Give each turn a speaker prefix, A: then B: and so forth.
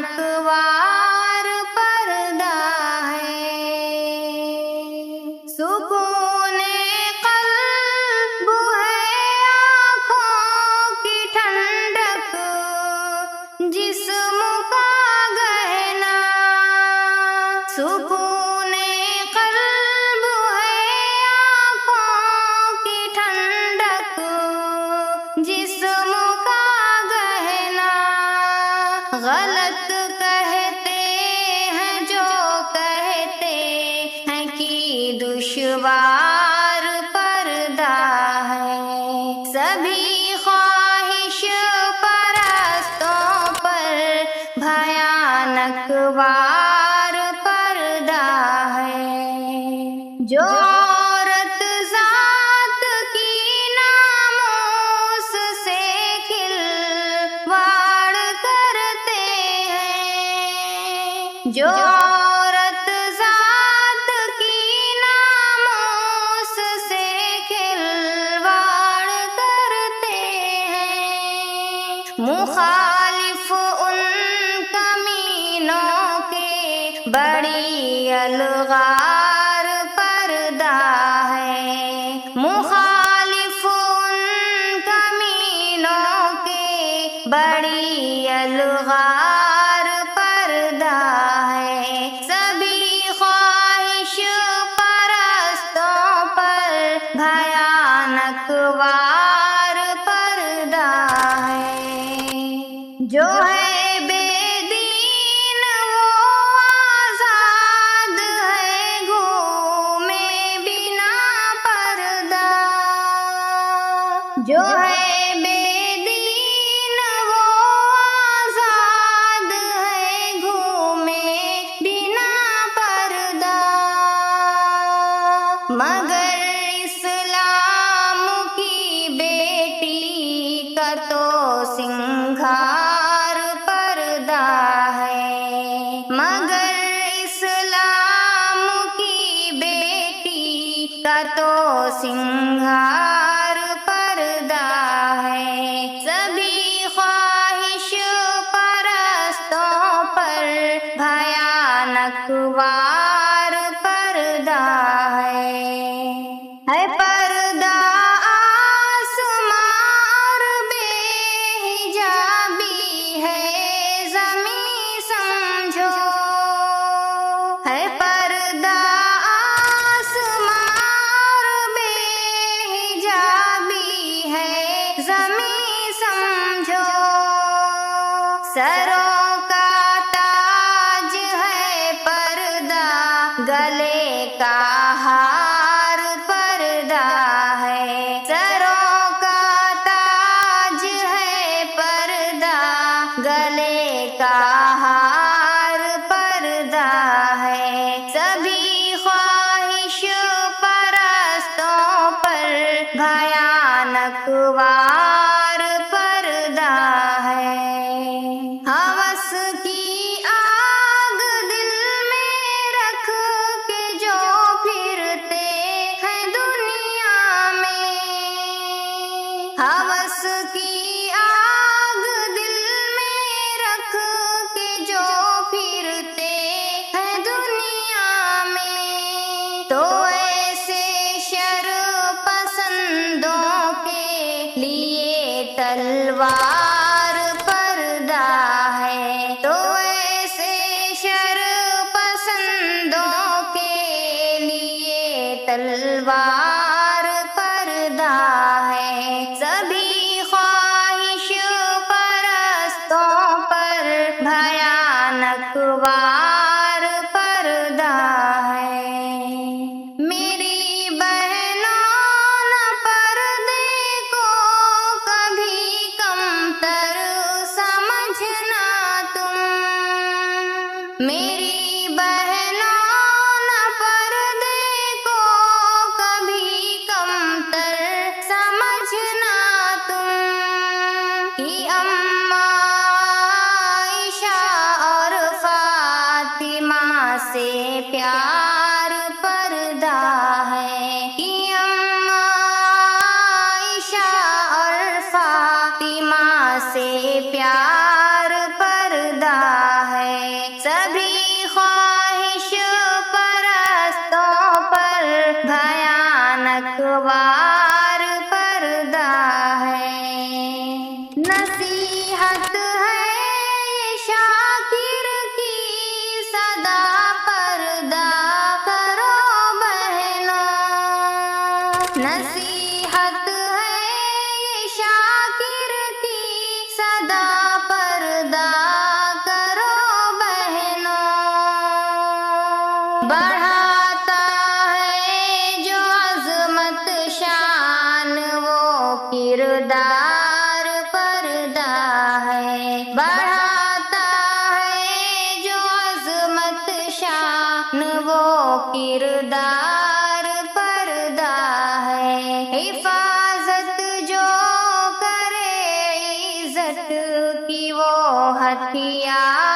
A: भयानकवार पर्दा है। सुकून क़ल्ब है आँखों की ठंडक, जिस्म का गहना। सुकून क़ल्ब है आँखों की ठंडक, जिस्म का गहना। गलत कहते हैं जो कहते हैं कि दुश्वार पर्दा है। सभी ख्वाहिश परस्तों पर भयानक वार पर्दा है। जो औरत ज़ात की नामूस से खिलवाड़ करते हैं, जो औरत ज़ात की नामूस से खिलवाड़ करते हैं, मुखालिफ उन कमीनों के बड़ी अलगार पर्दा है। मुखालिफ उन कमीनों के बड़ी अलगार पर्दा है। सभी ख्वाहिश परस्तों पर भयानक वार पर्दा है। जो है बेदीन वो आज़ाद है, घूमे बिना पर्दा। जो है बेदीन वो आज़ाद है, घूमे बिना पर्दा। मगर इस्लाम की बेटी का तो सिंगार पर्दा है। मगर इस्लाम की बेटी का तो सिंगार पर्दा है। सभी ख्वाहिश परस्तों पर भयानक वार पर्दा है। पर्दा आसमां बेहिजाबी है, ज़मीं समझो। है पर्दा आसमां बेहिजाबी है, ज़मीं समझो। सरों का ताज है पर्दा, गले का हार पर्दा है। सरों का ताज है पर्दा, गले का हार पर्दा है। सभी ख्वाहिश परस्तों पर भयानक वार पर्दा है। हवस की आग दिल में रख के जो फिरते हैं दुनिया में। हवस की आग दिल में रख के जो फिरते हैं दुनिया में, तो ऐसे शर पसंदों के लिए तलवार पर्दा है। तो ऐसे शर पसंदों के लिए तलवार पर्दा है। सभी ख्वाहिश परस्तों पर भयानक वार पर्दा है। मेरी बहनों न पर्दे को कभी कमतर समझना तुम। मेरी बहनों न पर्दे को कभी कमतर समझना तुम, कि अम्मा आइशा और फातिमा से प्यार पर्दा है। कि अम्मा आइशा और फातिमा से प्यार पर्दा है। नसीहत है ये शाकिर की, सदा पर्दा करो बहनों। बढ़ाता है जो अजमत शान, वो किरदार पर्दा है। बढ़ाता है जो अजमत शान, वो किरदार पर्दा है। हिफाजत जो करे इज्जत की, वो हथियार